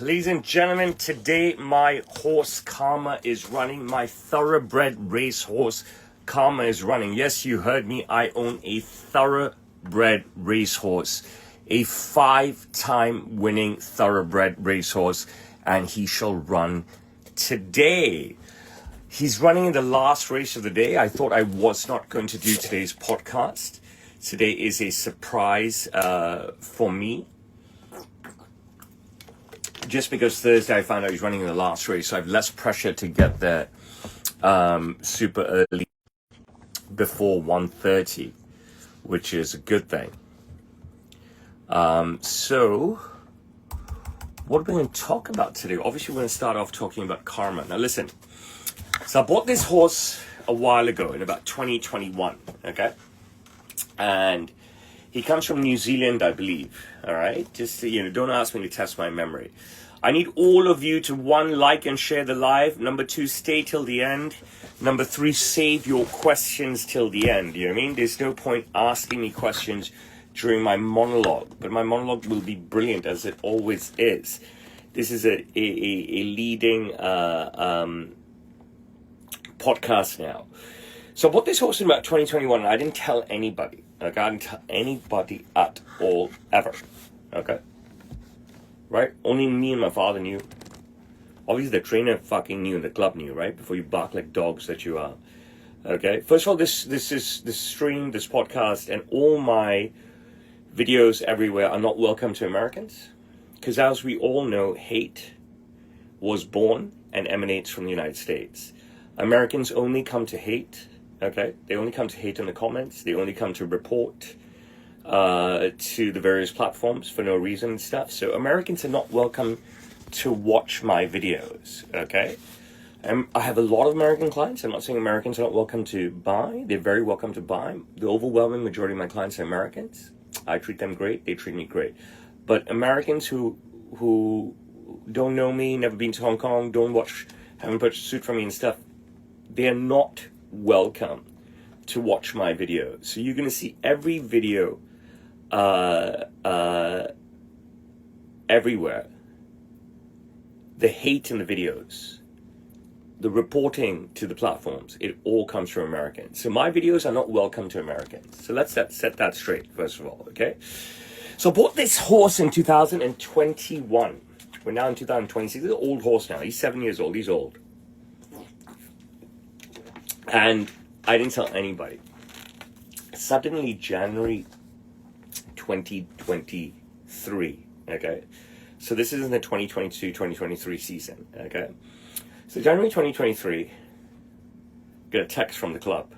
Ladies and gentlemen, today my horse Karma is running. My thoroughbred racehorse Karma is running. Yes, you heard me. I own a thoroughbred racehorse, a 5-time winning thoroughbred racehorse, and he shall run today. He's running in the last race of the day. I thought I was not going to do today's podcast. Today is a surprise for me. Just because Thursday I found out he's running in the last race, so I have less pressure to get there super early before 1:30, which is a good thing. So what are we going to talk about today? Obviously, we're going to start off talking about Karma. Now, listen. So I bought this horse a while ago in about 2021, okay? And he comes from New Zealand, I believe, all right? Just, don't ask me to test my memory. I need all of you to, 1, like and share the live. Number 2, stay till the end. Number 3, save your questions till the end. You know what I mean? There's no point asking me questions during my monologue, but my monologue will be brilliant, as it always is. This is a leading podcast now. So I bought this horse in about 2021, and I didn't tell anybody. Like, I didn't tell anybody at all, ever. Okay? Right? Only me and my father knew. Obviously, the trainer fucking knew, and the club knew, right? Before you bark like dogs that you are. Okay? First of all, this stream, this podcast, and all my videos everywhere are not welcome to Americans. Because as we all know, hate was born and emanates from the United States. Americans only come to hate. Okay, they only come to hate in the comments. They only come to report to the various platforms for no reason and stuff. So Americans are not welcome to watch my videos. Okay, I have a lot of American clients. I'm not saying Americans are not welcome to buy. They're very welcome to buy. The overwhelming majority of my clients are Americans. I treat them great. They treat me great. But Americans who don't know me, never been to Hong Kong, haven't purchased a suit from me and stuff, they're not welcome to watch my videos. So you're going to see every video everywhere. The hate in the videos, the reporting to the platforms, it all comes from Americans. So my videos are not welcome to Americans. So let's set that straight, first of all, okay? So I bought this horse in 2021. We're now in 2026. This is an old horse now. He's 7 years old. He's old. And I didn't tell anybody. Suddenly, January 2023, okay? So this is in the 2022-2023 season, okay? So January 2023, get a text from the club.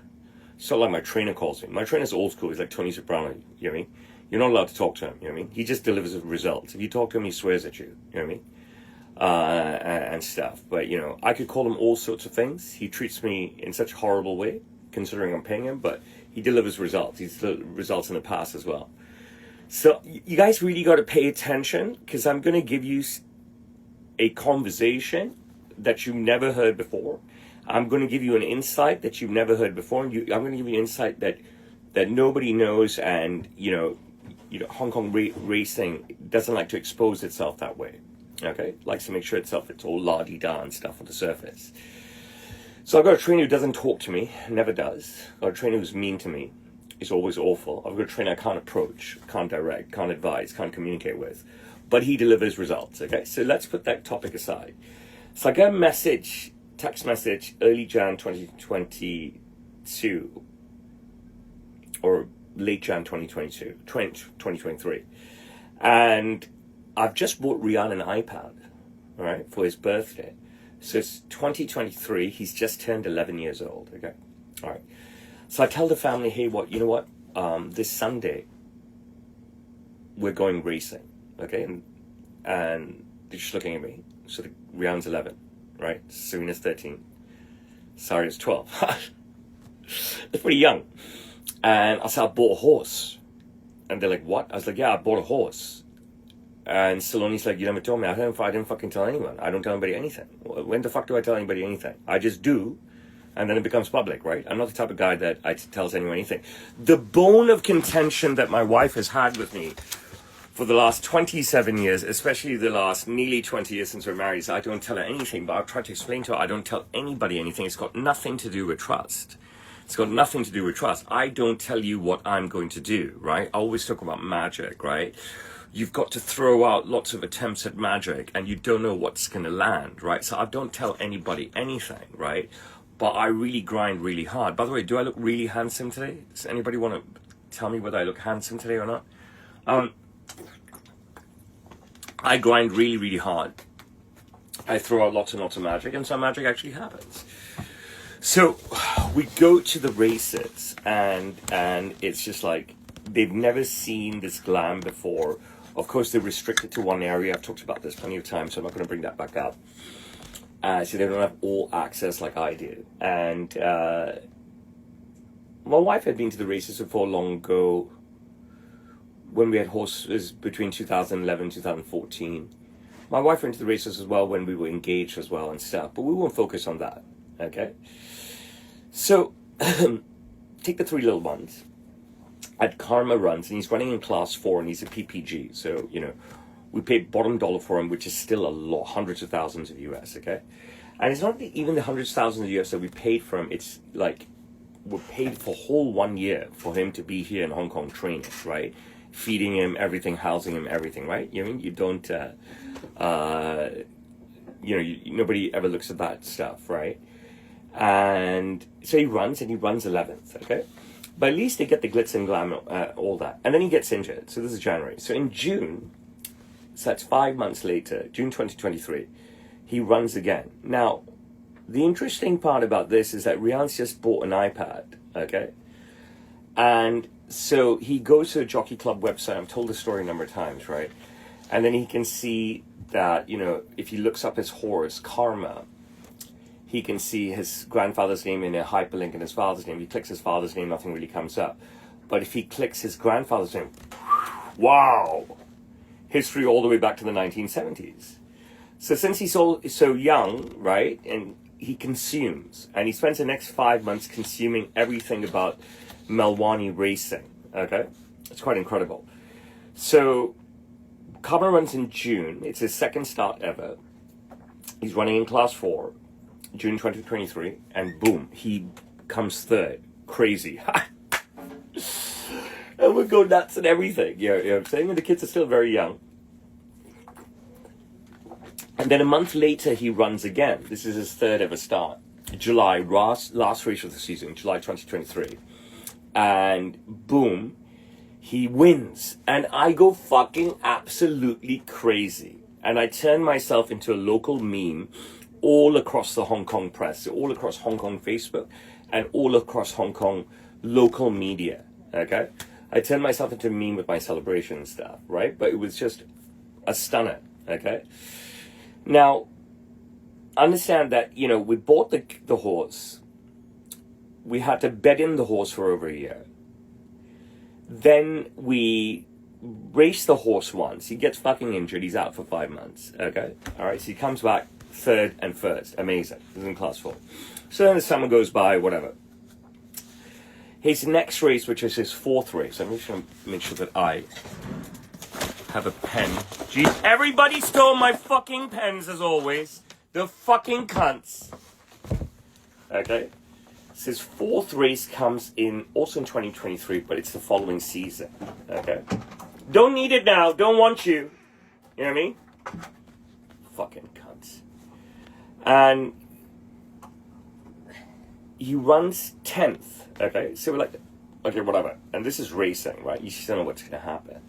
So like my trainer calls me. My trainer's old school. He's like Tony Soprano, you know what I mean? You're not allowed to talk to him, you know what I mean? He just delivers results. If you talk to him, he swears at you, you know what I mean? And stuff. But, I could call him all sorts of things. He treats me in such a horrible way, considering I'm paying him, but he delivers results. He's delivered results in the past as well. So you guys really got to pay attention, because I'm going to give you a conversation that you've never heard before. I'm going to give you an insight that you've never heard before. And I'm going to give you an insight that nobody knows, and, Hong Kong racing doesn't like to expose itself that way. Okay, likes to make sure it's all la-di-da and stuff on the surface. So I've got a trainer who doesn't talk to me, never does. I've got a trainer who's mean to me, is always awful. I've got a trainer I can't approach, can't direct, can't advise, can't communicate with, but he delivers results. Okay, so let's put that topic aside. So I got a text message, early Jan 2022, or late Jan 2023, and I've just bought Roshan an iPad, all right, for his birthday. So it's 2023. He's just turned 11 years old, okay? All right. So I tell the family, hey, this Sunday, we're going racing, okay? And they're just looking at me. So the Roshan's 11, right? Serena's 13. Saria's 12. It's pretty young. And I said, I bought a horse. And they're like, what? I was like, yeah, I bought a horse. And Saloni's like, you never told me. I didn't fucking tell anyone. I don't tell anybody anything. When the fuck do I tell anybody anything? I just do, and then it becomes public, right? I'm not the type of guy that tells anyone anything. The bone of contention that my wife has had with me for the last 27 years, especially the last nearly 20 years since we're married, I don't tell her anything, but I've tried to explain to her, I don't tell anybody anything. It's got nothing to do with trust. It's got nothing to do with trust. I don't tell you what I'm going to do, right? I always talk about magic, right? You've got to throw out lots of attempts at magic and you don't know what's going to land, right? So I don't tell anybody anything, right? But I really grind really hard. By the way, do I look really handsome today? Does anybody want to tell me whether I look handsome today or not? I grind really, really hard. I throw out lots and lots of magic, and some magic actually happens. So we go to the races, and it's just like they've never seen this glam before. Of course, they're restricted to one area. I've talked about this plenty of times, so I'm not going to bring that back up. So they don't have all access like I do. And my wife had been to the races before long ago, when we had horses between 2011 and 2014. My wife went to the races as well when we were engaged as well and stuff, but we won't focus on that, okay? So, take the three little ones. At Karma runs, and he's running in class 4, and he's a PPG, so, you know, we paid bottom dollar for him, which is still a lot, hundreds of thousands of US, okay? And it's not even the hundreds of thousands of US that we paid for him, it's like, we're paid for a whole 1 year for him to be here in Hong Kong training, right? Feeding him everything, housing him everything, right? You know, you don't, nobody ever looks at that stuff, right? And so he runs, and he runs 11th, okay? But at least they get the glitz and glam, all that. And then he gets injured. So this is January. So in June, so that's 5 months later, June 2023, he runs again. Now, the interesting part about this is that Rian's just bought an iPad, okay? And so he goes to the Jockey Club website. I've told the story a number of times, right? And then he can see that, you know, if he looks up his horse, Karma, he can see his grandfather's name in a hyperlink and his father's name. He clicks his father's name, nothing really comes up. But if he clicks his grandfather's name, wow! History all the way back to the 1970s. So since he's so young, right, and he consumes, and he spends the next 5 months consuming everything about Melwani racing, okay? It's quite incredible. So, Karma runs in June. It's his second start ever. He's running in class 4, June 2023, and boom, he comes third. Crazy. And we go nuts and everything, you know what I'm saying? And the kids are still very young. And then a month later, he runs again. This is his third ever start. July, last race of the season, July 2023. And boom, he wins. And I go fucking absolutely crazy. And I turn myself into a local meme all across the Hong Kong press, all across Hong Kong Facebook, and all across Hong Kong local media, okay? I turned myself into a meme with my celebration stuff, right? But it was just a stunner, okay? Now, understand that, you know, we bought the horse. We had to bed in the horse for over a year. Then we raced the horse once. He gets fucking injured. He's out for 5 months, okay? All right, so he comes back third and first. Amazing. He's in class 4. So then the summer goes by, whatever. His next race, which is his 4th race, I'm just going to make sure that I have a pen. Jeez, everybody stole my fucking pens as always. The fucking cunts. Okay? So his 4th race comes in, also in 2023, but it's the following season. Okay? Don't need it now. Don't want you. You know what I mean? Fucking cunts. And he runs 10th. Okay? So we're like, okay, whatever. And this is racing, right? You still know what's going to happen.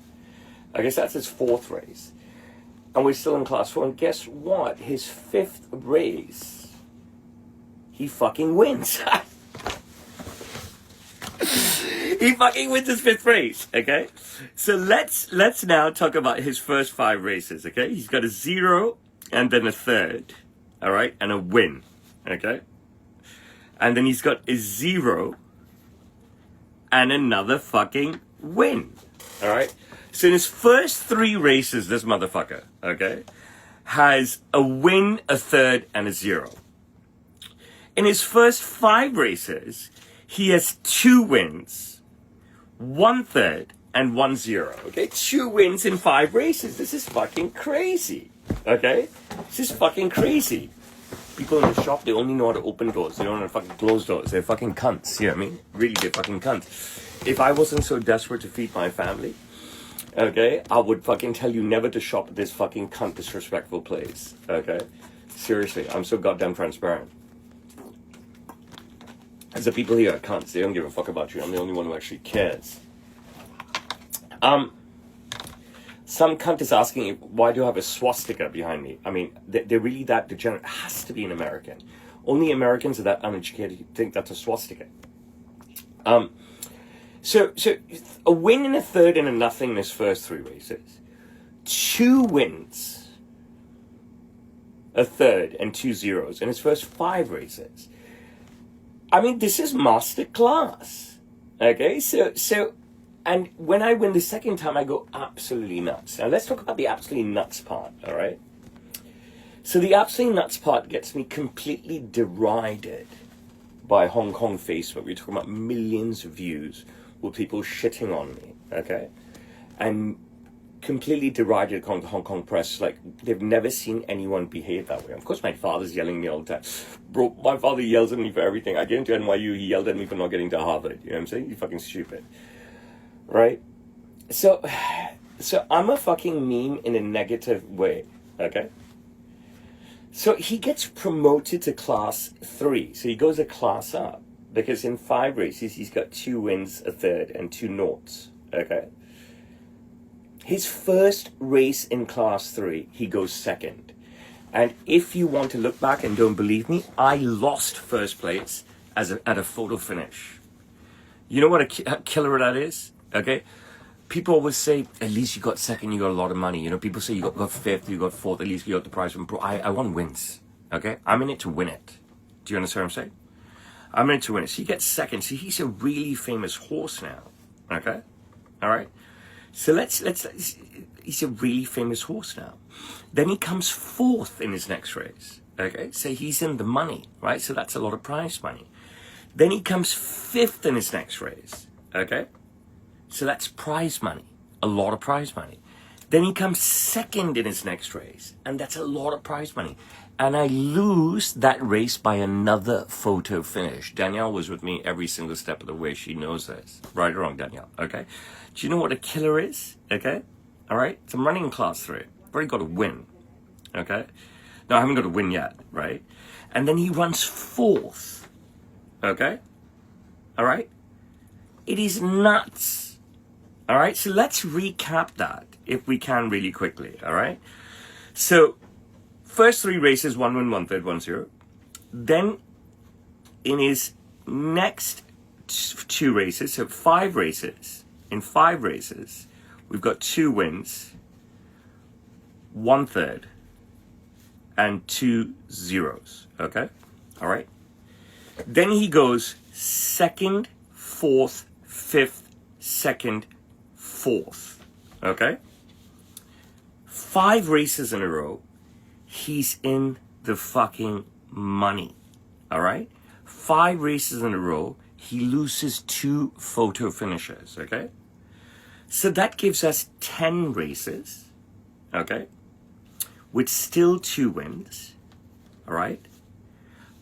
I guess that's his 4th race. And we're still in class 4. And guess what? His 5th race, he fucking wins. He fucking wins his 5th race, okay? So let's now talk about his first 5 races, okay? He's got a 0 and then a 3rd, all right? And a win, okay? And then he's got a 0 and another fucking win, all right? So in his first 3 races, this motherfucker, okay, has a win, a 3rd, and a 0. In his first 5 races, he has 2 wins, 1/3, and 1-0. Okay, 2 wins in 5 races. This is fucking crazy. Okay, this is fucking crazy. People in the shop, they only know how to open doors. They don't know how to fucking close doors. They're fucking cunts. You know what I mean? Really, they're fucking cunts. If I wasn't so desperate to feed my family, okay, I would fucking tell you never to shop at this fucking cunt disrespectful place. Okay, seriously, I'm so goddamn transparent. As the people here are cunts, they don't give a fuck about you. I'm the only one who actually cares. Some cunt is asking, why do you have a swastika behind me? I mean, they're really that degenerate. It has to be an American. Only Americans are that uneducated who think that's a swastika. So a win and a third and a nothing in his first 3 races. 2 wins, a third, and 2 zeros in his first 5 races. I mean, this is master class. Okay, so, and when I win the second time, I go absolutely nuts. Now, let's talk about the absolutely nuts part, all right? So the absolutely nuts part gets me completely derided by Hong Kong Facebook. We're talking about millions of views with people shitting on me, okay? And completely derided Hong Kong press. Like, they've never seen anyone behave that way. Of course, my father's yelling at me all the time. Bro, my father yells at me for everything. I get into NYU, he yelled at me for not getting to Harvard. You know what I'm saying? You're fucking stupid. Right? So I'm a fucking meme in a negative way, okay? So he gets promoted to class 3. So he goes a class up because in 5 races, he's got 2 wins, a third, and 2 noughts, okay? His first race in class 3, he goes second. And if you want to look back and don't believe me, I lost first place at a photo finish. You know what a killer that is? Okay, people always say, at least you got second, you got a lot of money. You know, people say you got 5th, you got 4th, at least you got the prize from pro. I won wins, okay? I'm in it to win it. Do you understand what I'm saying? I'm in it to win it. So he gets second. See, he's a really famous horse now, okay? All right? So let's he's a really famous horse now. Then he comes 4th in his next race, okay? So he's in the money, right? So that's a lot of prize money. Then he comes 5th in his next race, okay? So that's prize money, a lot of prize money. Then he comes 2nd in his next race, and that's a lot of prize money. And I lose that race by another photo finish. Danielle was with me every single step of the way. She knows this. Right or wrong, Danielle, okay? Do you know what a killer is, okay? All right? So I'm running in class 3. I've already got a win, okay? No, I haven't got a win yet, right? And then he runs 4th, okay? All right? It is nuts. All right, so let's recap that, if we can, really quickly, all right? So, first 3 races, 1 win, 1 third, 1-0. Then, in his next 2 races, so 5 races, in 5 races, we've got 2 wins, 1 third, and 2 zeros, okay? All right? Then he goes 2nd, 4th, 5th, 2nd, 4th, okay? 5 races in a row, he's in the fucking money, all right? 5 races in a row, he loses 2 photo finishes, okay? So that gives us 10 races, okay? With still 2 wins, all right?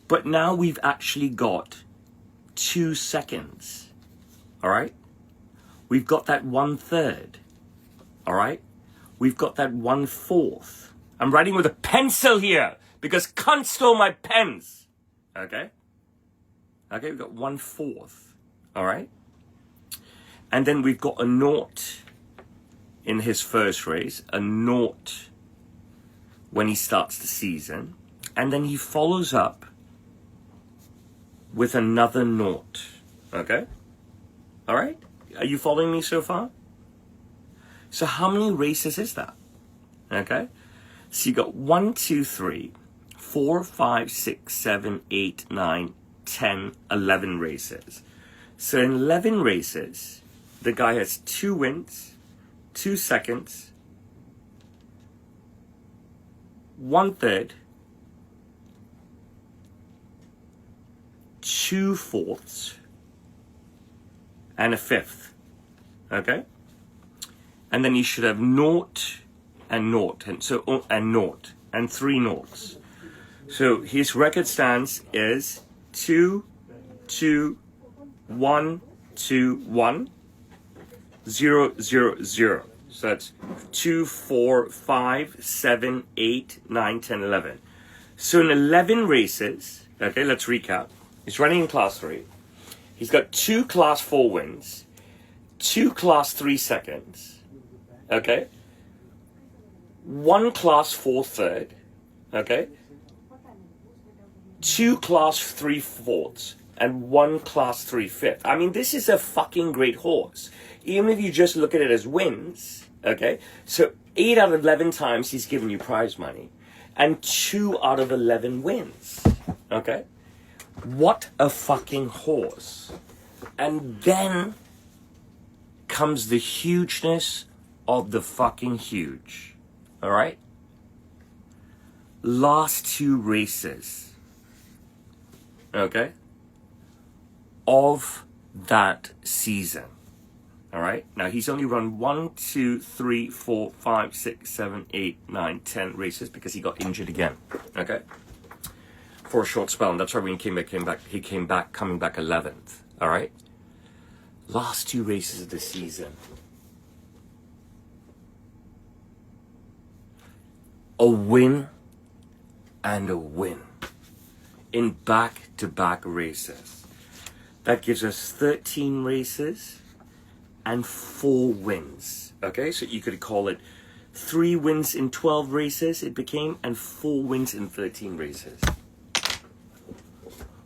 But now we've actually got 2 seconds, all right? We've got that 1 third, all right? We've got that 1/4. I'm writing with a pencil here because cunt stole my pens, okay? Okay, we've got 1/4, all right? And then we've got a nought in his first race, a nought when he starts the season, and then he follows up with another nought, okay? All right? Are you following me so far? So how many races is that? Okay? So you got 1, 2, 3, 4, 5, 6, 7, 8, 9, 10, 11 races. So in 11 races, the guy has 2 wins, 2 seconds, 1 third, 2 fourths, and a 5th. Okay? and then you should have naught and naught, and so and naught and 3 noughts. So his record stance is 2 2 1 2 1 0 0 0. So that's 2 4 5 7 8 9 10 11. So in 11 races, okay, let's recap. He's running in class 3. He's got 2 class 4 wins, 2 class 3 seconds, okay, 1 class 4 third, okay, 2 class 3 fourths, and 1 class 3 fifth. I mean, this is a fucking great horse. Even if you just look at it as wins, okay, so 8 out of 11 times he's given you prize money, and 2 out of 11 wins, okay? What a fucking horse. And then comes the hugeness of the fucking huge, all right? Last 2 races, okay, of that season, all right? Now, he's only run 1, 2, 3, 4, 5, 6, 7, 8, 9, 10 races because he got injured again, okay? For a short spell, and that's why when he came back, coming back 11th, all right? Last 2 races of the season. A win and a win in back-to-back races. That gives us 13 races and 4 wins, okay? So you could call it 3 wins in 12 races, it became, and 4 wins in 13 races.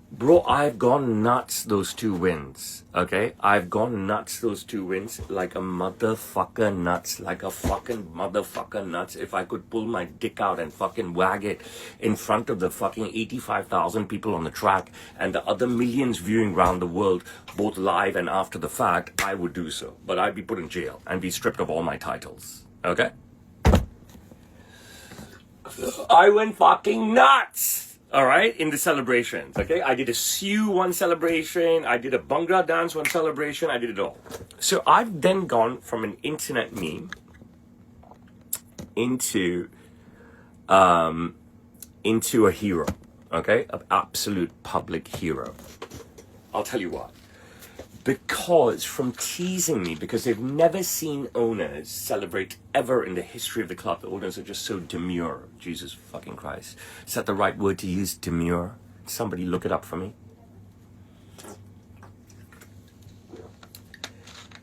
Bro, I've gone nuts those 2 wins, okay? I've gone nuts those 2 wins like a motherfucker nuts, like a fucking motherfucker nuts. If I could pull my dick out and fucking wag it in front of the fucking 85,000 people on the track and the other millions viewing around the world, both live and after the fact, I would do so. But I'd be put in jail and be stripped of all my titles, okay? I went fucking nuts! All right, in the celebrations, okay? I did a Sioux one celebration, I did a Bhangra dance one celebration, I did it all. So I've then gone from an internet meme into a hero, okay? An absolute public hero. I'll tell you what. Because from teasing me, because they've never seen owners celebrate ever in the history of the club. The owners are just so demure. Jesus fucking Christ. Is that the right word to use, demure? Somebody look it up for me.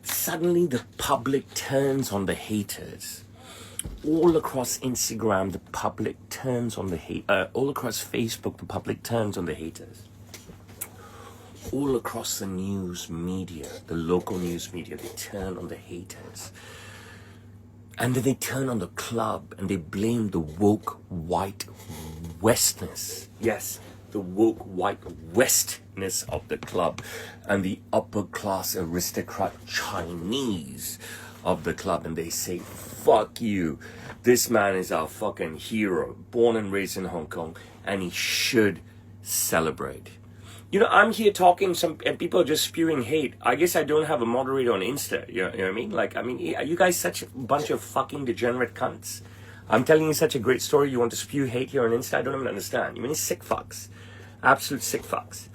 Suddenly the public turns on the haters. All across Instagram, the public turns on the all across Facebook, the public turns on the haters. All across the news media, the local news media, they turn on the haters. And then they turn on the club and they blame the woke white westness. Yes, the woke white westness of the club and the upper class aristocrat Chinese of the club. And they say, fuck you. This man is our fucking hero, born and raised in Hong Kong, and he should celebrate. You know, I'm here talking, and people are just spewing hate. I guess I don't have a moderator on Insta, you know what I mean? Like, I mean, are you guys such a bunch of fucking degenerate cunts? I'm telling you such a great story, you want to spew hate here on Insta? I don't even understand. You mean sick fucks. Absolute sick fucks.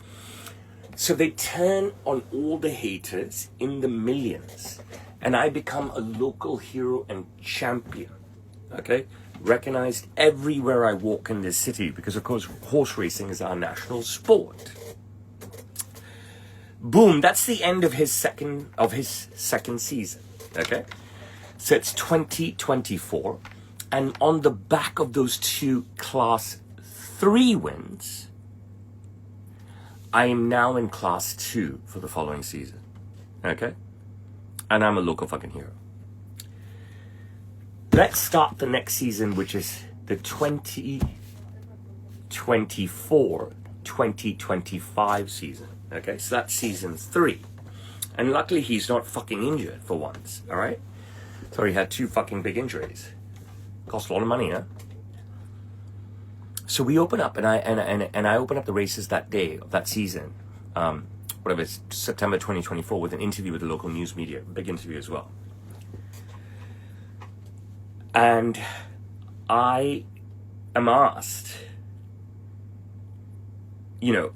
So they turn on all the haters in the millions, and I become a local hero and champion, okay? Recognized everywhere I walk in this city, because of course, horse racing is our national sport. Boom, that's the end of his second season, okay? So it's 2024, and on the back of those 2 class 3 wins, I am now in class 2 for the following season, okay? And I'm a local fucking hero. Let's start the next season, which is the 2024-2025 season. Okay, so that's season 3. And luckily he's not fucking injured for once, all right? So he had 2 fucking big injuries. Cost a lot of money, huh? So we open up, and I open up the races that day of that season, whatever, it's September 2024, with an interview with the local news media, big interview as well. And I am asked,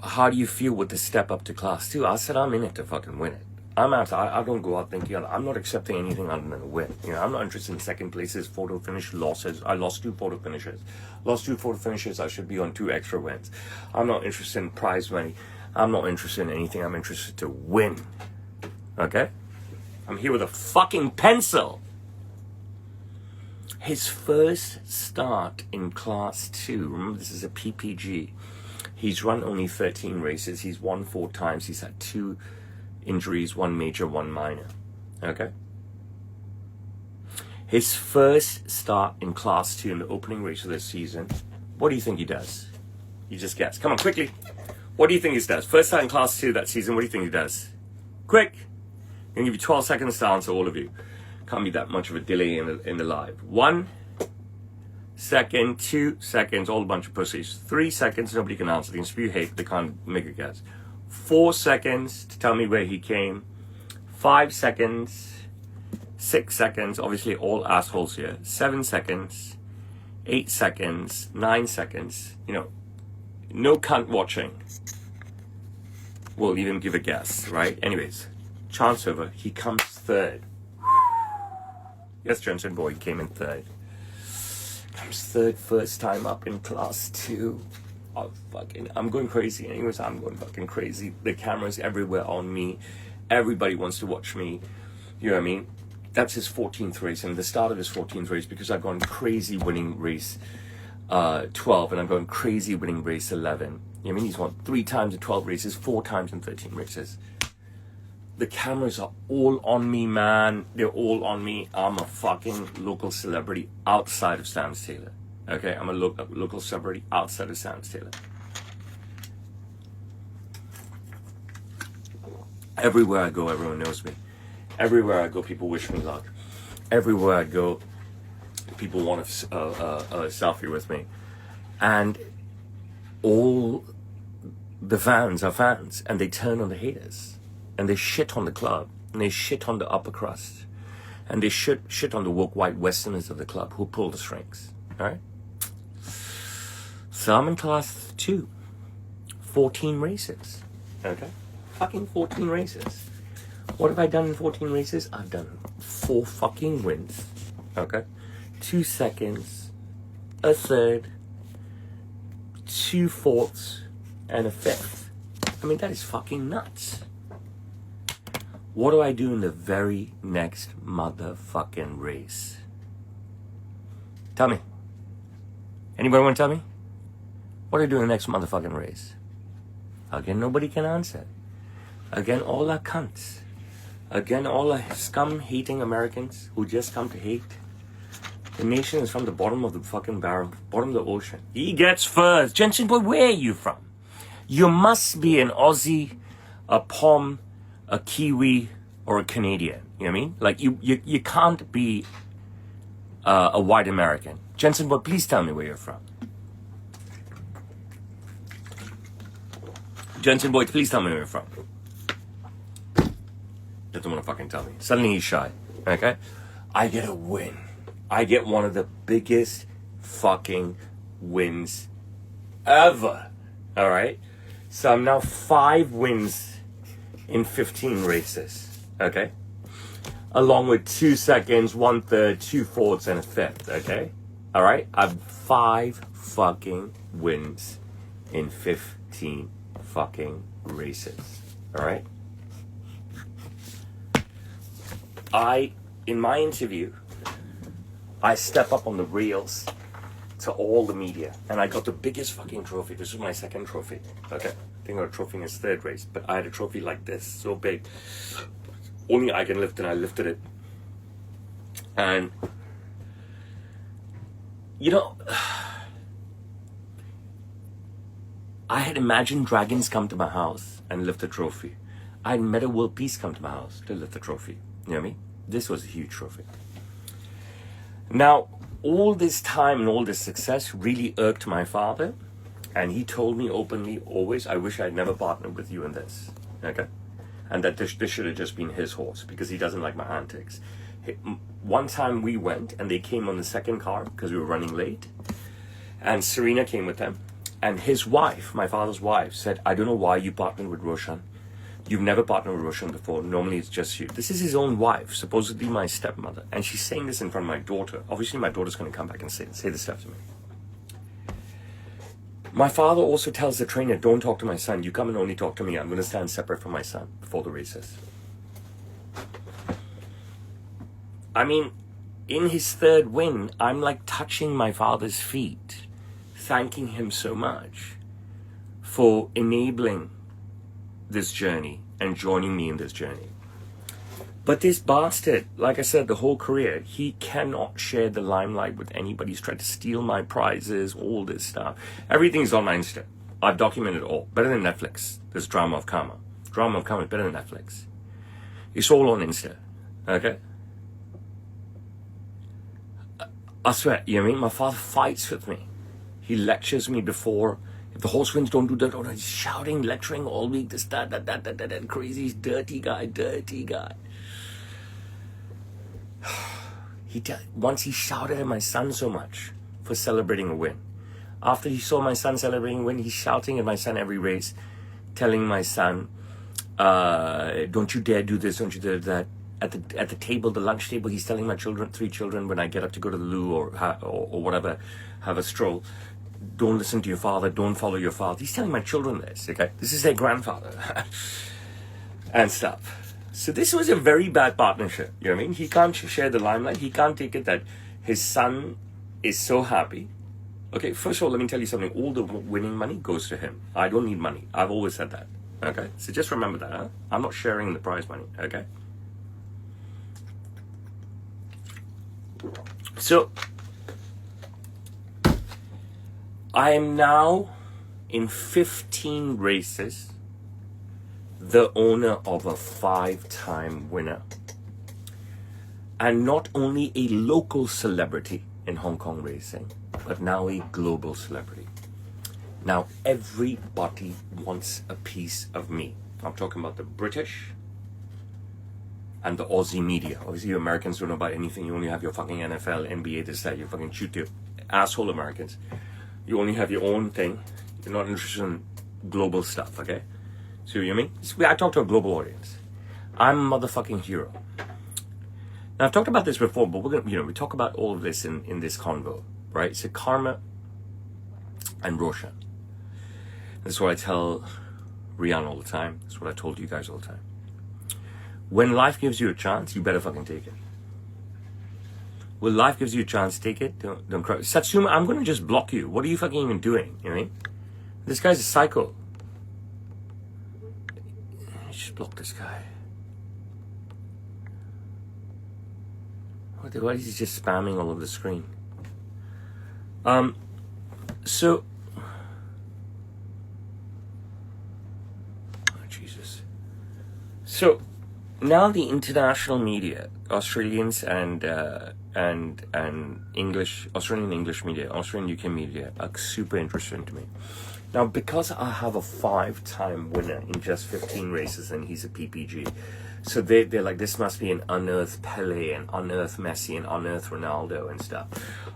how do you feel with the step up to class 2? I said, I'm in it to fucking win it. I don't go out thinking, I'm not accepting anything other than a win. I'm not interested in second places, photo finish, losses. I lost 2 photo finishes. I should be on 2 extra wins. I'm not interested in prize money. I'm not interested in anything. I'm interested to win. Okay? I'm here with a fucking pencil. His first start in class 2, remember this is a PPG. He's run only 13 races. He's won 4 times. He's had 2 injuries, 1 major, 1 minor. Okay? His first start in class 2 in the opening race of this season, what do you think he does? You just guess. Come on, quickly. What do you think he does? First start in class 2 that season, what do you think he does? Quick. I'm going to give you 12 seconds to answer, all of you. Can't be that much of a delay in the live. 1 second, 2 seconds, all a bunch of pussies. 3 seconds, nobody can answer. They can spew hate, they can't make a guess. 4 seconds to tell me where he came. 5 seconds. 6 seconds, obviously all assholes here. 7 seconds. 8 seconds. 9 seconds. No cunt watching will even give a guess, right? Anyways, chance over. He comes 3rd. Yes, Jensen boy came in 3rd. Comes 3rd, first time up in class 2. Oh, I'm going crazy. Anyways, I'm going fucking crazy. The camera's everywhere on me. Everybody wants to watch me. You know what I mean? That's his 14th race, and the start of his 14th race, because I've gone crazy winning race 12, and I'm going crazy winning race 11. You know what I mean? He's won 3 times in 12 races, 4 times in 13 races. The cameras are all on me, man. They're all on me. I'm a fucking local celebrity outside of Sam's Taylor. Okay? I'm a local celebrity outside of Sam's Taylor. Everywhere I go, everyone knows me. Everywhere I go, people wish me luck. Everywhere I go, people want a selfie with me. And all the fans are fans, and they turn on the haters. And they shit on the club, and they shit on the upper crust, and they shit on the woke white westerners of the club who pull the strings. All right? So I'm in class 2. 14 races. Okay? Fucking 14 races. What have I done in 14 races? I've done 4 fucking wins. Okay? 2 seconds, a 3rd, 2 fourths, and a 5th. I mean, that is fucking nuts. What do I do in the very next motherfucking race? Tell me. Anybody want to tell me? What do I do in the next motherfucking race? Again, nobody can answer. Again, all are cunts. Again, all are scum-hating Americans who just come to hate. The nation is from the bottom of the fucking barrel, bottom of the ocean. He gets first. Jensen boy, where are you from? You must be an Aussie, a Pom, a Kiwi, or a Canadian. You know what I mean? Like, you can't be a white American. Jensen boy, please tell me where you're from. Jensen boy, please tell me where you're from. Doesn't want to fucking tell me. Suddenly he's shy. Okay? I get a win. I get one of the biggest fucking wins ever. Alright? So I'm now 5 wins in 15 races. Okay? Along with 2 seconds, 1/3, 2 fourths, and a 5th. Okay? Alright? I've 5 fucking wins in 15 fucking races. Alright? In my interview, I step up on the rails to all the media, and I got the biggest fucking trophy. This was my 2nd trophy. Okay? I think I got a trophy in his 3rd race, but I had a trophy like this, so big. Only I can lift, and I lifted it. And, I had imagined dragons come to my house and lift the trophy. I had Meta World Peace come to my house to lift the trophy. You know what I mean? This was a huge trophy. Now, all this time and all this success really irked my father. And he told me openly, always, I wish I had never partnered with you in this. Okay? And that this should have just been his horse, because he doesn't like my antics. One time we went and they came on the second car because we were running late, and Serena came with them, and his wife, my father's wife, said, I don't know why you partnered with Roshan. You've never partnered with Roshan before. Normally it's just you. This is his own wife, supposedly my stepmother, and she's saying this in front of my daughter. Obviously my daughter's going to come back and say this stuff to me. My father also tells the trainer, don't talk to my son. You come and only talk to me. I'm going to stand separate from my son before the races. I mean, in his third win, I'm like touching my father's feet, thanking him so much for enabling this journey and joining me in this journey. But this bastard, like I said, the whole career, he cannot share the limelight with anybody. He's tried to steal my prizes, all this stuff. Everything's on my Insta. I've documented it all. Better than Netflix. This Drama of Karma. Drama of Karma is better than Netflix. It's all on Insta. Okay? I swear, you know what I mean? My father fights with me. He lectures me before. If the horse wins, don't do that. Oh, he's shouting, lecturing all week. This, that, crazy, dirty guy. Once he shouted at my son so much for celebrating a win. After he saw my son celebrating a win, he's shouting at my son every race, telling my son, don't you dare do this, don't you dare do that. At the table, the lunch table, he's telling my three children, when I get up to go to the loo or whatever, have a stroll, don't listen to your father, don't follow your father. He's telling my children this, okay? This is their grandfather and stuff. So this was a very bad partnership, you know what I mean? He can't share the limelight. He can't take it that his son is so happy. Okay, first of all, let me tell you something. All the winning money goes to him. I don't need money. I've always said that, okay? So just remember that, huh? I'm not sharing the prize money, okay? So, I am now in 15 races the owner of a 5-time winner, and not only a local celebrity in Hong Kong racing, but now a global celebrity. Now everybody wants a piece of me. I'm talking about the British and the Aussie media. Obviously you Americans don't know about anything. You only have your fucking NFL, NBA, this, that. You fucking shoot your asshole Americans. You only have your own thing. You're not interested in global stuff, okay? So you know what I mean? I talk to a global audience. I'm a motherfucking hero. Now I've talked about this before, but we're gonna, we talk about all of this in this convo, right? So Karma and Roshan. This is what I tell Rian all the time. This is what I told you guys all the time. When life gives you a chance, you better fucking take it. When life gives you a chance, take it. Don't cry. Satsuma, I'm gonna just block you. What are you fucking even doing? You know what I mean? This guy's a psycho. Just block this guy. Why is he just spamming all over the screen? So, oh, Jesus. So now the international media, Australians and English, Australian English media, Australian UK media are super interesting to me. Now, because I have a 5-time winner in just 15 races and he's a PPG, so they're like, this must be an unearthed Pele and unearthed Messi and unearthed Ronaldo and stuff.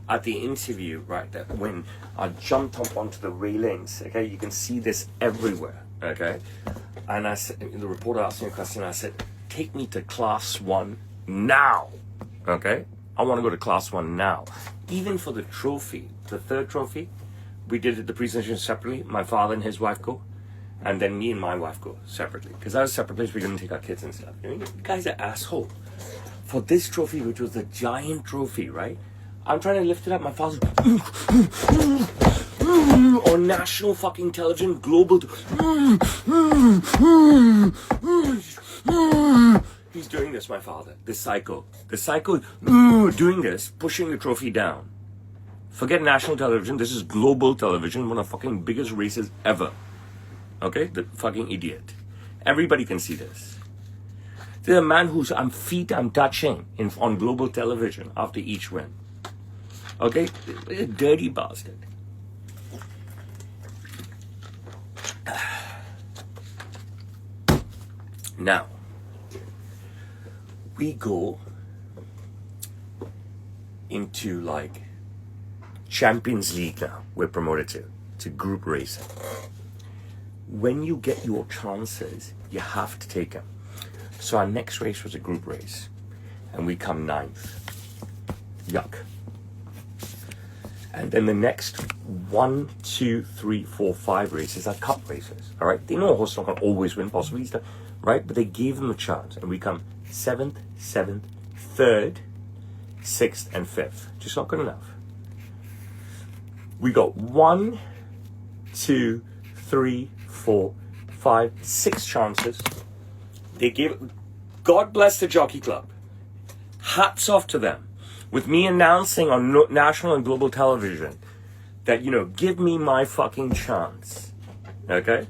At the interview, right, that when I jumped up onto the railings, okay, you can see this everywhere, okay? And I said, the reporter asked me a question, I said, take me to class 1 now, okay? I want to go to class 1 now. Even for the trophy, the third trophy, we did the presentation separately. My father and his wife go, and then me and my wife go separately. Because that was a separate place, we didn't take our kids and stuff. You know, you guys are asshole. For this trophy, which was the giant trophy, right? I'm trying to lift it up. My father's on national fucking television, global. He's doing this, my father. The psycho doing this, pushing the trophy down. Forget national television. This is global television. One of the fucking biggest races ever. Okay? The fucking idiot. Everybody can see this. There's a man whose I'm touching on global television after each win. Okay? A dirty bastard. Now, we go into like Champions League now. We're promoted to group racing. When you get your chances, you have to take them. So our next race was a group race, and we come 9th. Yuck. And then the next 1, 2, 3, 4, 5 races are cup races. All right, they know a horse not going to always win, possibly, right? But they gave them a chance, and we come 7th, 3rd, 6th, and 5th. Just not good enough. We got 1, 2, 3, 4, 5, 6 chances. They gave. God bless the Jockey Club. Hats off to them. With me announcing on national and global television that, give me my fucking chance. Okay?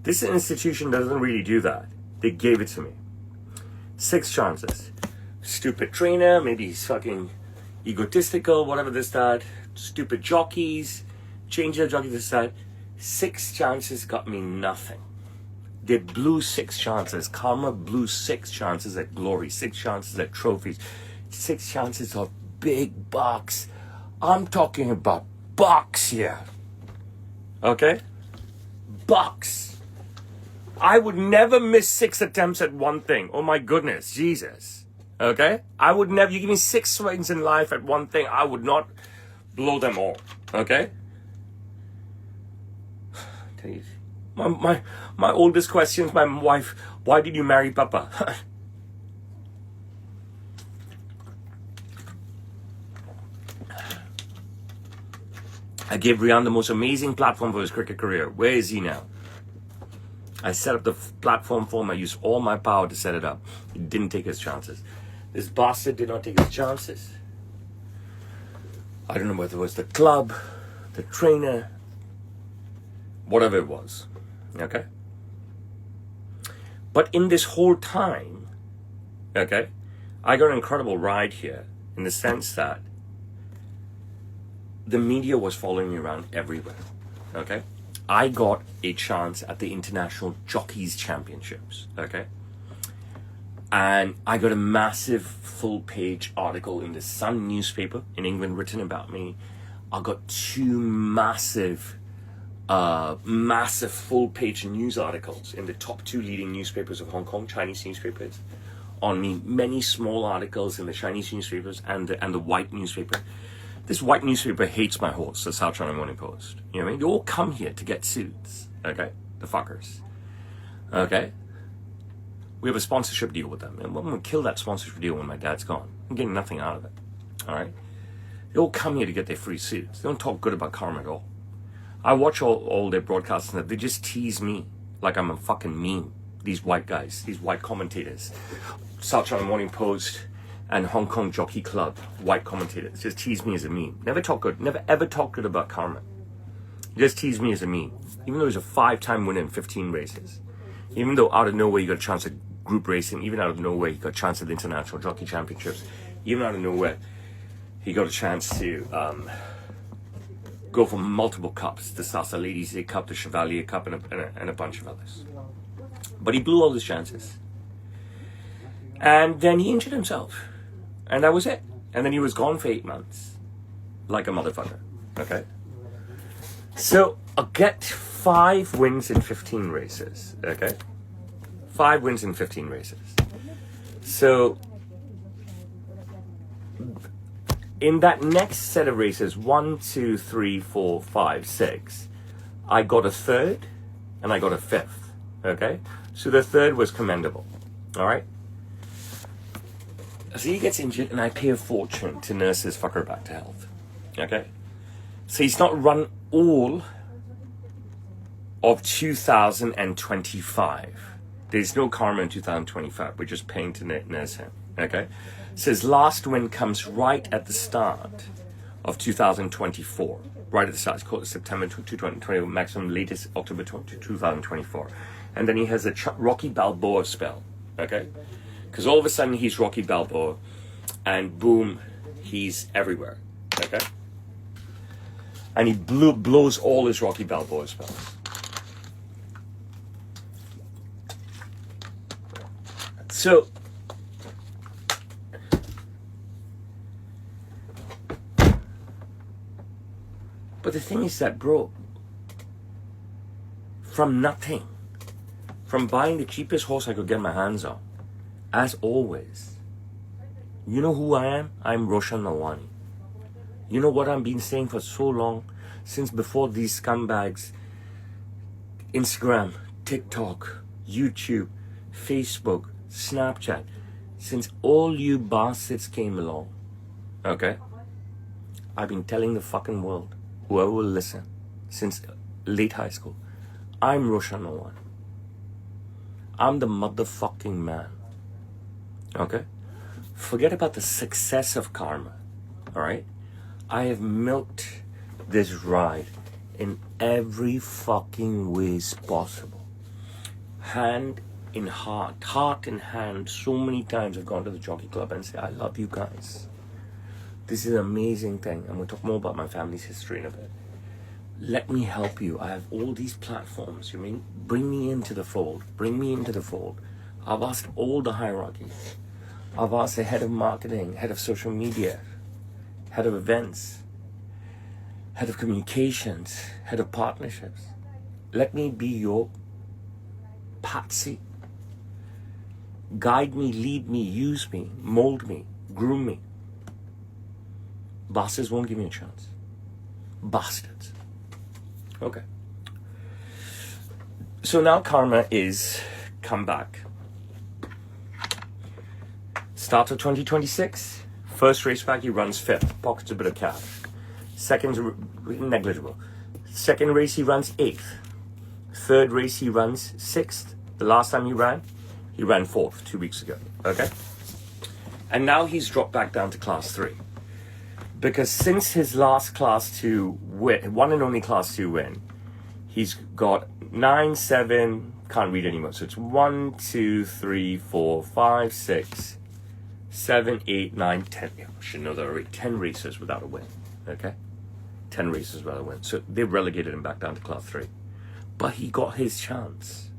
This institution doesn't really do that. They gave it to me. 6 chances. Stupid trainer, maybe he's fucking egotistical, whatever this, that. Stupid jockeys, change their jockey this, that. 6 chances got me nothing. They blew 6 chances. Karma blew 6 chances at glory, 6 chances at trophies. 6 chances of big bucks. I'm talking about bucks here. Okay? Bucks. I would never miss 6 attempts at one thing. Oh my goodness, Jesus. Okay? I would never, you give me 6 swings in life at one thing, I would not blow them all. Okay? My oldest question is my wife, why did you marry Papa? I gave Rian the most amazing platform for his cricket career. Where is he now? I set up the platform for him. I used all my power to set it up. He didn't take his chances. This bastard did not take his chances. I don't know whether it was the club, the trainer, whatever it was. Okay? But in this whole time, okay, I got an incredible ride here in the sense that the media was following me around everywhere, okay? I got a chance at the International Jockeys Championships, okay? And I got a massive full-page article in the Sun newspaper in England written about me. I got 2 massive full-page news articles in the top 2 leading newspapers of Hong Kong, Chinese newspapers, on me. Many small articles in the Chinese newspapers and the white newspaper. This white newspaper hates my horse, the South China Morning Post. You know what I mean? They all come here to get suits. Okay? The fuckers. Okay? We have a sponsorship deal with them. And I'm going to kill that sponsorship deal when my dad's gone. I'm getting nothing out of it. Alright? They all come here to get their free suits. They don't talk good about Karma at all. I watch all their broadcasts and they just tease me like I'm a fucking meme. These white guys, these white commentators. South China Morning Post and Hong Kong Jockey Club, white commentators, just tease me as a meme. Never talk good, never ever talk good about Karma. Just tease me as a meme. Even though he's a 5-time winner in 15 races. Even though out of nowhere he got a chance at group racing, even out of nowhere he got a chance at the International Jockey Championships, even out of nowhere he got a chance to go for multiple cups, the Sasa Ladies Day Cup, the Chevalier Cup, and a bunch of others. But he blew all his chances. And then he injured himself. And that was it. And then he was gone for 8 months. Like a motherfucker. Okay? So, I get 5 wins in 15 races. Okay? 5 wins in 15 races. So, in that next set of races, 1, 2, 3, 4, 5, 6, I got a 3rd and I got a 5th. Okay? So the 3rd was commendable. Alright? So he gets injured and I pay a fortune to nurse his fucker back to health. Okay? So he's not run all of 2025. There's no Karma in 2025. We're just paying to nurse him. Okay? So his last win comes right at the start of 2024. Right at the start. It's called September 2020, maximum latest October 2024. And then he has a Rocky Balboa spell. Okay? Because all of a sudden he's Rocky Balboa, and boom, he's everywhere. Okay? And he blows all his Rocky Balboa spells. So, But the thing is that, bro, from nothing, from buying the cheapest horse I could get my hands on, as always, you know who I am? I'm Roshan Melwani. You know what I've been saying for so long, since before these scumbags, Instagram, TikTok, YouTube, Facebook, Snapchat, since all you bastards came along, okay? I've been telling the fucking world, whoever will listen, since late high school, I'm Roshan Melwani. I'm the motherfucking man, okay? Forget about the success of karma, all right? I have milked this ride in every fucking ways possible. Hand in heart, heart in hand, so many times I've gone to the jockey club and said, I love you guys. This is an amazing thing. I'm going to talk more about my family's history in a bit. Let me help you. I have all these platforms. You mean, bring me into the fold. Bring me into the fold. I've asked all the hierarchies. I've asked the head of marketing, head of social media, head of events, head of communications, head of partnerships. Let me be your patsy. Guide me, lead me, use me, mold me, groom me. Bastards won't give me a chance. Bastards. Okay. So now karma is come back. Start of 2026. First race back, he runs 5th. Pockets a bit of cash. Second's negligible. Second race, he runs 8th. Third race, he runs 6th. The last time he ran 4th 2 weeks ago. Okay? And now he's dropped back down to class 3. Because since his last class 2 win, one and only class 2 win, he's got 9, 7, can't read anymore. So it's 1, 2, 3, 4, 5, 6, 7, 8, 9, 10. I should know there are 10 races without a win. Okay? 10 races without a win. So they relegated him back down to class 3. But he got his chance.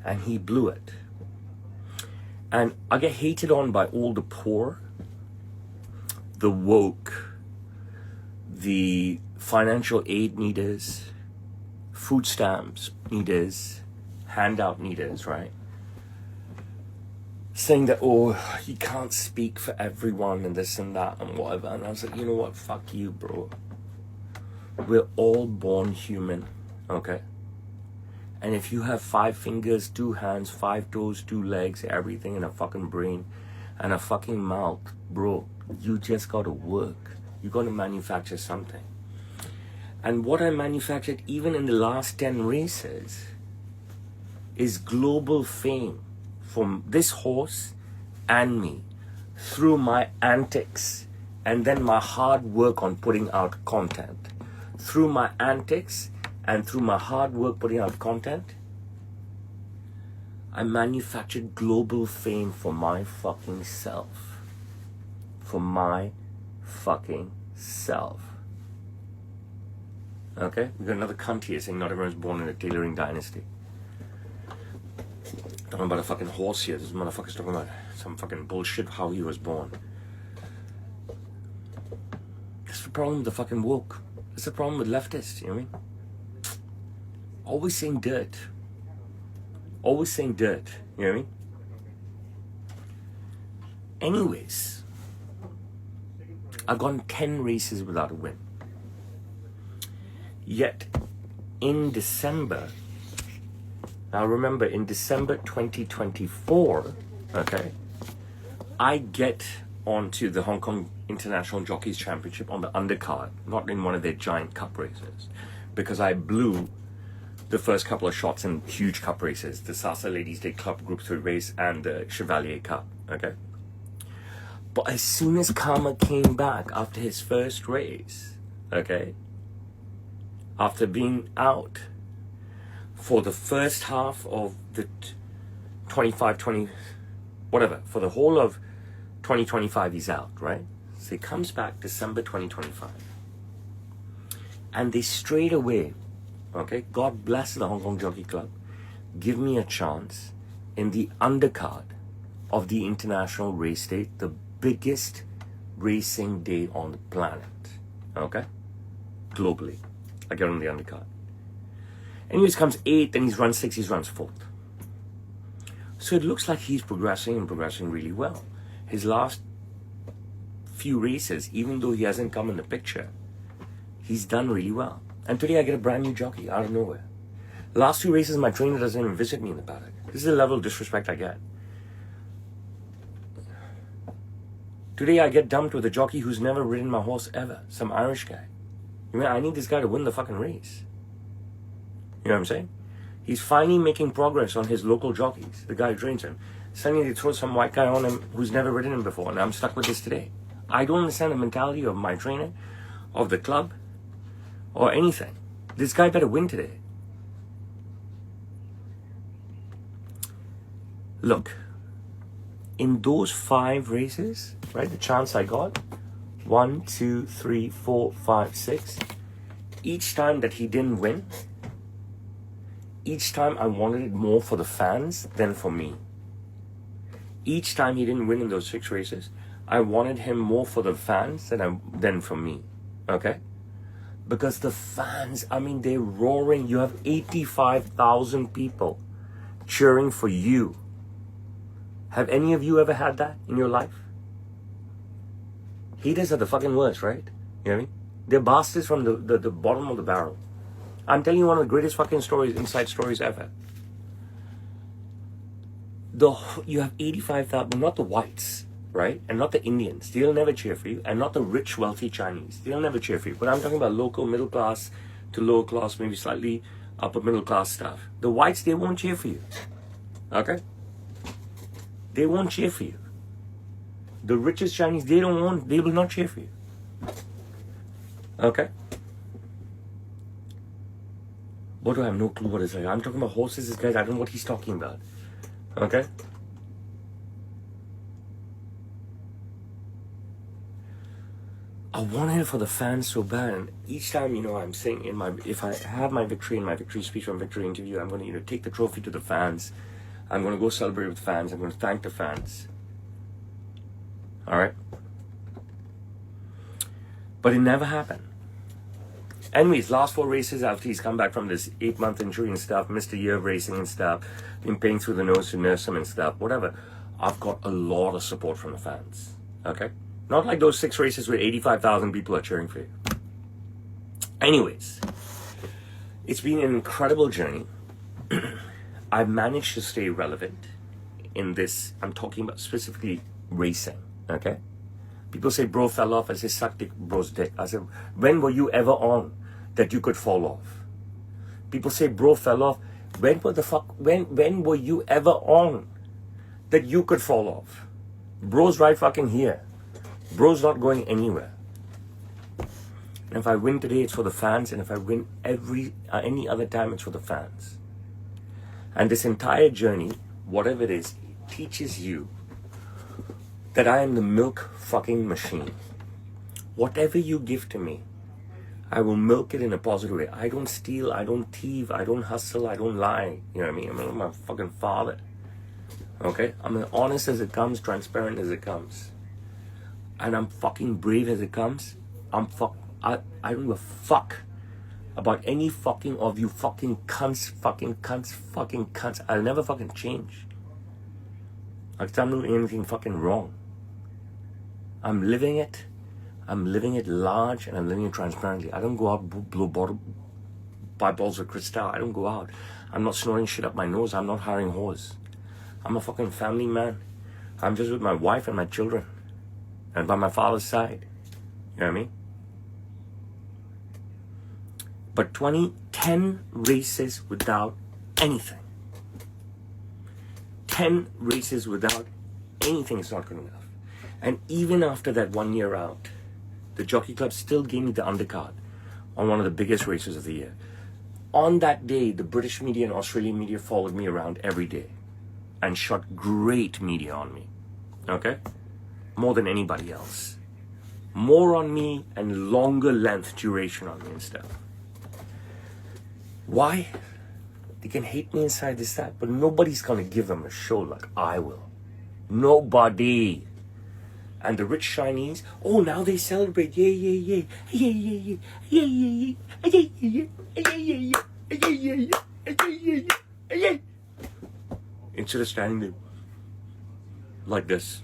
And he blew it. And I get hated on by all the poor, the woke, the financial aid needers, food stamps needers, handout needers, right? Saying that, oh, you can't speak for everyone and this and that and whatever. And I was like, you know what? Fuck you, bro. We're all born human, okay? And if you have 5 fingers, 2 hands, 5 toes, 2 legs, everything in a fucking brain and a fucking mouth, bro, you just gotta work. You gotta manufacture something. And what I manufactured even in the last 10 races is global fame from this horse and me through my antics and then my hard work on putting out content. Through my antics and through my hard work putting out content, I manufactured global fame for my fucking self. For my fucking self. Okay? We got another cunt here saying not everyone's born in a tailoring dynasty. Talking about a fucking horse here. This motherfucker's talking about some fucking bullshit how he was born. That's the problem with the fucking woke. That's the problem with leftists, you know what I mean? Always saying dirt. Always saying dirt, you know what I mean? Anyways, I've gone 10 races without a win. Yet, in December, now remember, in December 2024, okay, I get onto the Hong Kong International Jockeys Championship on the undercard, not in one of their giant cup races, because I blew the first couple of shots in huge cup races, the Sasa Ladies Day Club Group 3 race and the Chevalier Cup, okay? But as soon as Karma came back after his first race, okay, after being out for the first half of the 20, whatever, for the whole of 2025 he's out, right? So he comes back December 2025. And they straight away, okay, God bless the Hong Kong Jockey Club, give me a chance in the undercard of the International Race Day, the biggest racing day on the planet, okay? globally. I get on the undercard. Anyways, comes 8th, then he's run 6th, he's runs 4th. So it looks like he's progressing and progressing really well. His last few races, even though he hasn't come in the picture, he's done really well. And today I get a brand new jockey out of nowhere. Last 2 races, my trainer doesn't even visit me in the paddock. This is the level of disrespect I get. Today I get dumped with a jockey who's never ridden my horse ever. Some Irish guy. You mean, I need this guy to win the fucking race. You know what I'm saying? He's finally making progress on his local jockeys. The guy who trains him. Suddenly they throw some white guy on him who's never ridden him before. And I'm stuck with this today. I don't understand the mentality of my trainer, of the club, or anything. This guy better win today. Look, in those 5 races, right, the chance I got, 1, 2, 3, 4, 5, 6, each time that he didn't win, each time I wanted it more for the fans than for me. Each time he didn't win in those 6 races, I wanted him more for the fans than for me. Okay? Because the fans, I mean, they're roaring. You have 85,000 people cheering for you. Have any of you ever had that in your life? Haters are the fucking worst, right? You know what I mean? They're bastards from the bottom of the barrel. I'm telling you one of the greatest fucking stories, inside stories ever. You have 85,000, not the whites, right? And not the Indians. They'll never cheer for you. And not the rich, wealthy Chinese. They'll never cheer for you. But I'm talking about local, middle class to lower class, maybe slightly upper middle class stuff. The whites, they won't cheer for you. Okay? They won't cheer for you. The richest Chinese, they will not cheer for you. Okay? What do I have no clue what it's like? I'm talking about horses, this guy, I don't know what he's talking about. Okay? I wanted it for the fans so bad, and each time, I'm saying if I have my victory in my victory speech or victory interview, I'm going to take the trophy to the fans. I'm going to go celebrate with fans. I'm going to thank the fans. All right? But it never happened. Anyways, last 4 races after he's come back from this 8-month injury and stuff, missed a year of racing and stuff, been paying through the nose to nurse him and stuff, whatever, I've got a lot of support from the fans. Okay? Not like those 6 races where 85,000 people are cheering for you. Anyways, it's been an incredible journey. I've managed to stay relevant in this. I'm talking about specifically racing, okay? People say bro fell off. I say suck dick, bro's dick. I said, when were you ever on that you could fall off? People say bro fell off. When were you ever on that you could fall off? Bro's right fucking here. Bro's not going anywhere. And if I win today, it's for the fans. And if I win any other time, it's for the fans. And this entire journey, whatever it is, teaches you that I am the milk fucking machine. Whatever you give to me, I will milk it in a positive way. I don't steal, I don't thieve, I don't hustle, I don't lie. You know what I mean? I'm not my fucking father. Okay? I'm as honest as it comes, transparent as it comes. And I'm fucking brave as it comes. I don't give a fuck about any fucking of you fucking cunts. I'll never fucking change. Like I'm not doing anything fucking wrong. I'm living it. I'm living it large and I'm living it transparently. I don't go out blow by balls of crystal. I don't go out. I'm not snorting shit up my nose. I'm not hiring whores. I'm a fucking family man. I'm just with my wife and my children. And by my father's side. You know what I mean? But 10 races without anything. 10 races without anything is not good enough. And even after that 1 year out, the Jockey Club still gave me the undercard on one of the biggest races of the year. On that day, the British media and Australian media followed me around every day and shot great media on me. Okay? More than anybody else. More on me and longer length duration on me and stuff. Why? They can hate me inside this, that, but nobody's gonna give them a show like I will. Nobody. And the rich Chinese, oh, now they celebrate, yay, yay, yay, yay, yay, yay, yay, yay, yay, yay, yay, yay, yay. Instead of standing there like this,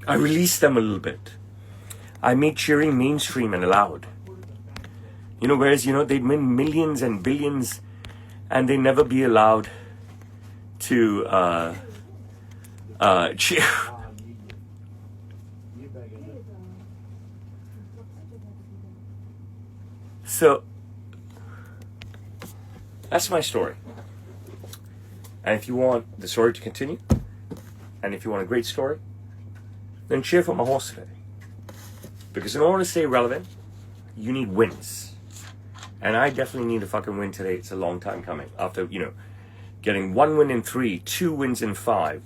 I released them a little bit. I made cheering mainstream and allowed. Whereas, they'd win millions and billions and they never be allowed to cheer. So, that's my story. And if you want the story to continue, and if you want a great story, then cheer for my horse today. Because in order to stay relevant, you need wins. And I definitely need a fucking win today. It's a long time coming. After, getting 1 win in 3, 2 wins in 5,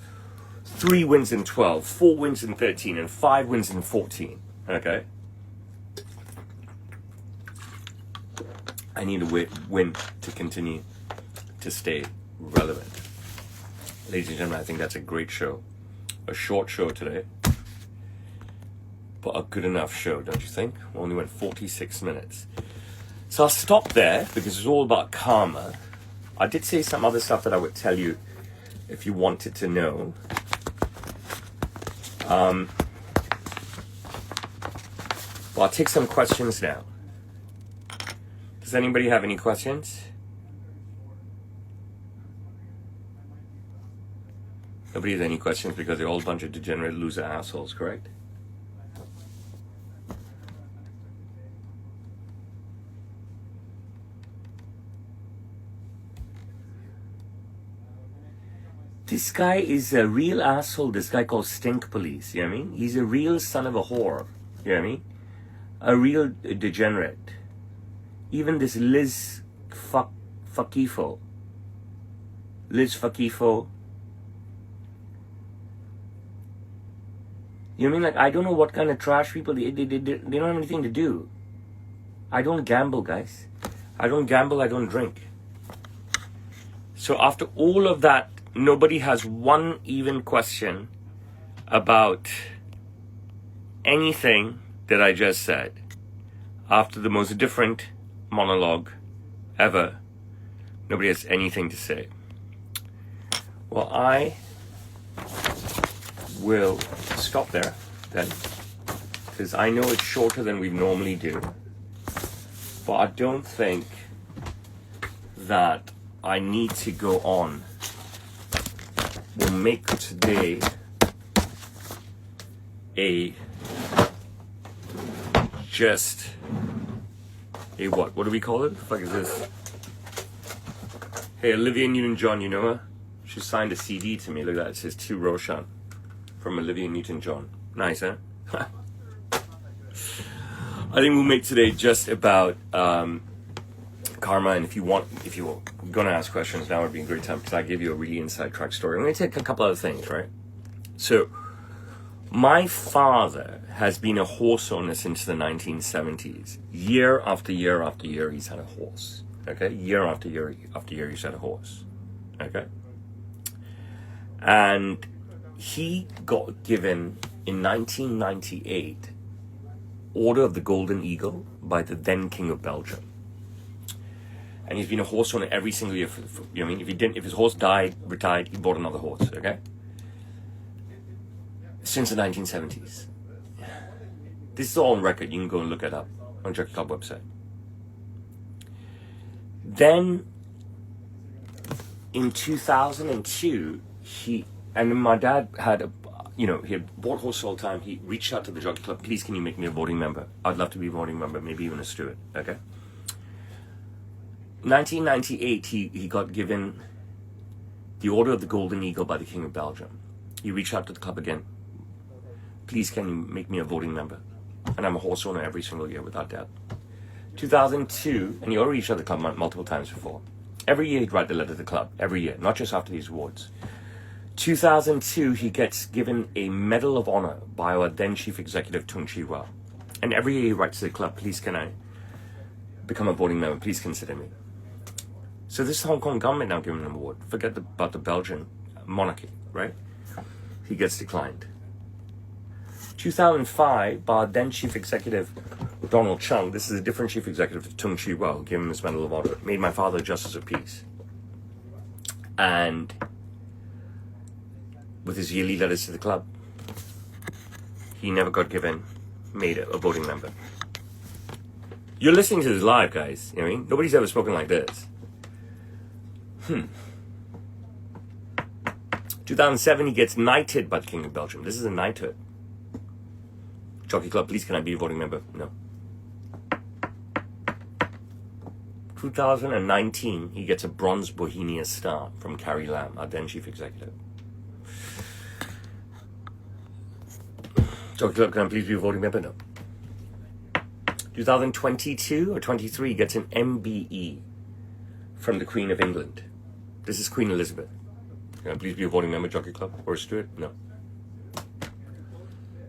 3 wins in 12, 4 wins in 13, and 5 wins in 14. Okay? I need a win to continue to stay relevant. Ladies and gentlemen, I think that's a great show. A short show today, but a good enough show, don't you think? We only went 46 minutes. So I'll stop there because it's all about karma. I did say some other stuff that I would tell you if you wanted to know. Well, I'll take some questions now. Does anybody have any questions? Nobody has any questions because they're all a bunch of degenerate loser assholes, correct? This guy is a real asshole, this guy called Stink Police, you know what I mean? He's a real son of a whore, you know what I mean? A real degenerate. Even this Liz Fakifo. Liz Fakifo. You know what I mean? Like, I don't know what kind of trash people, they don't have anything to do. I don't gamble, guys. I don't gamble, I don't drink. So after all of that, nobody has one even question about anything that I just said. After the most different monologue ever, nobody has anything to say. Well, I will stop there then, because I know it's shorter than we normally do, but I don't think that I need to go on. We'll make today just a what? What do we call it? What the fuck is this? Hey, Olivia Newton-John, you know her? She signed a CD to me. Look at that. It says to Roshan from Olivia Newton-John. Nice, huh? I think we'll make today just about karma. And if you're gonna ask questions, now would be a great time because I give you a really inside track story. I'm gonna take a couple other things, right? So, my father has been a horse owner since the 1970s. Year after year after year, he's had a horse. Okay, year after year after year, he's had a horse. Okay, and he got given in 1998 Order of the Golden Eagle by the then King of Belgium. And he's been a horse owner every single year. You know what I mean? If his horse died, retired, he bought another horse. Okay, since the 1970s. This is all on record. You can go and look it up on Jockey Club website. Then, in 2002, my dad had he had bought horses all the time. He reached out to the Jockey Club. Please, can you make me a voting member? I'd love to be a voting member, maybe even a steward. Okay. 1998, he got given the Order of the Golden Eagle by the King of Belgium. He reached out to the club again. Please, can you make me a voting member? And I'm a horse owner every single year without doubt. 2002, and he already reached out to the club multiple times before. Every year he'd write the letter to the club, every year, not just after these awards. 2002, he gets given a Medal of Honor by our then Chief Executive, Tung Chi Wa. And every year he writes to the club, please can I become a voting member, please consider me. So this is the Hong Kong government now giving him an award. Forget about the Belgian monarchy, right? He gets declined. 2005, by then Chief Executive Donald Chung, this is a different Chief Executive, Tung Chi Wao, gave him his Medal of Honor, made my father Justice of Peace. And with his yearly letters to the club, he never got made a voting member. You're listening to this live, guys. You know what I mean? Nobody's ever spoken like this. 2007, he gets knighted by the King of Belgium. This is a knighthood. Jockey Club, please, can I be a voting member? No. 2019, he gets a bronze Bohemia star from Carrie Lam, our then chief executive. Jockey Club, can I please be a voting member? No. 2022 or 23, he gets an MBE from the Queen of England. This is Queen Elizabeth. Can I please be a voting member, Jockey Club? Or a steward? No.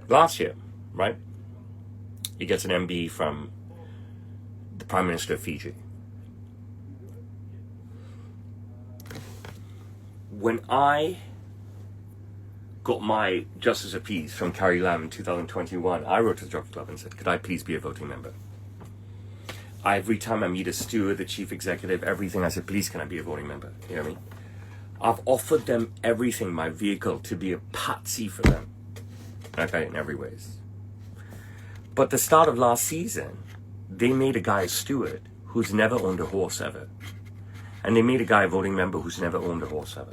Last year, right? He gets an MBE from the Prime Minister of Fiji. When I got my Justice of Peace from Carrie Lam in 2021, I wrote to the Jockey Club and said, could I please be a voting member? Every time I meet a steward, the chief executive, everything, I said, please, can I be a voting member? You know what I mean? I've offered them everything, my vehicle, to be a patsy for them. Okay, in every ways. But the start of last season, they made a guy a steward who's never owned a horse ever. And they made a guy a voting member who's never owned a horse ever.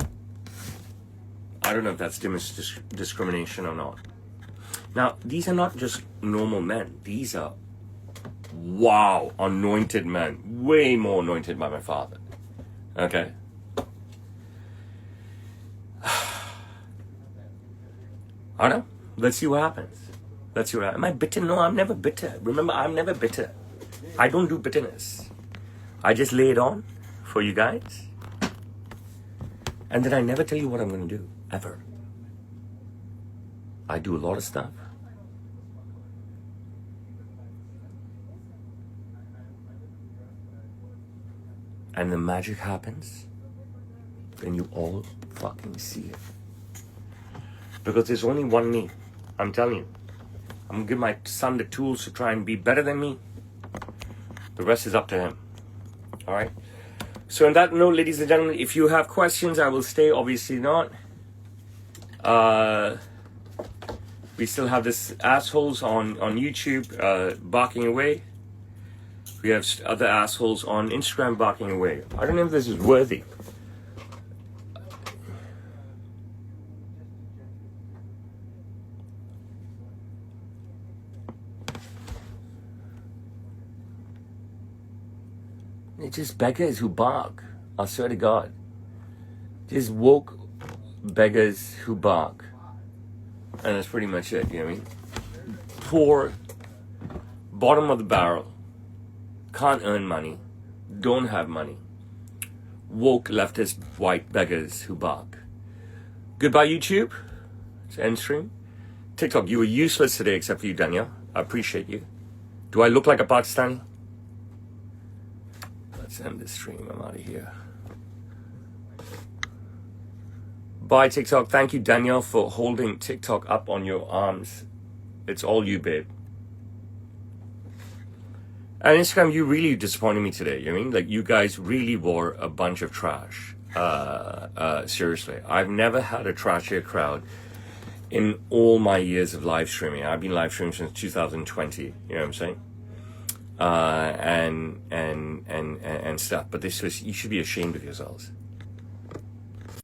I don't know if that's discrimination or not. Now, these are not just normal men. These are, wow, anointed men. Way more anointed by my father. Okay? I don't know. Let's see what happens. Let's see what happens. Am I bitter? No, I'm never bitter. Remember, I'm never bitter. I don't do bitterness. I just lay it on for you guys. And then I never tell you what I'm going to do. Ever. I do a lot of stuff. And the magic happens. Then you all fucking see it. Because there's only one me. I'm telling you. I'm going to give my son the tools to try and be better than me. The rest is up to him. Alright? So on that note, ladies and gentlemen, if you have questions, I will stay. Obviously not. We still have this assholes on YouTube barking away. We have other assholes on Instagram barking away. I don't know if this is worthy. It's just beggars who bark. I swear to God. Just woke beggars who bark. And that's pretty much it, you know what I mean? Poor, bottom of the barrel, can't earn money, don't have money. Woke leftist white beggars who bark. Goodbye, YouTube. It's end stream. TikTok, you were useless today except for you, Danielle. I appreciate you. Do I look like a Pakistani? Let's end this stream. I'm out of here. Bye, TikTok. Thank you, Danielle, for holding TikTok up on your arms. It's all you, babe. And Instagram, you really disappointed me today. You know what I mean? Like, you guys really were a bunch of trash. Seriously. I've never had a trashier crowd in all my years of live streaming. I've been live streaming since 2020. You know what I'm saying? And stuff. But this was, you should be ashamed of yourselves.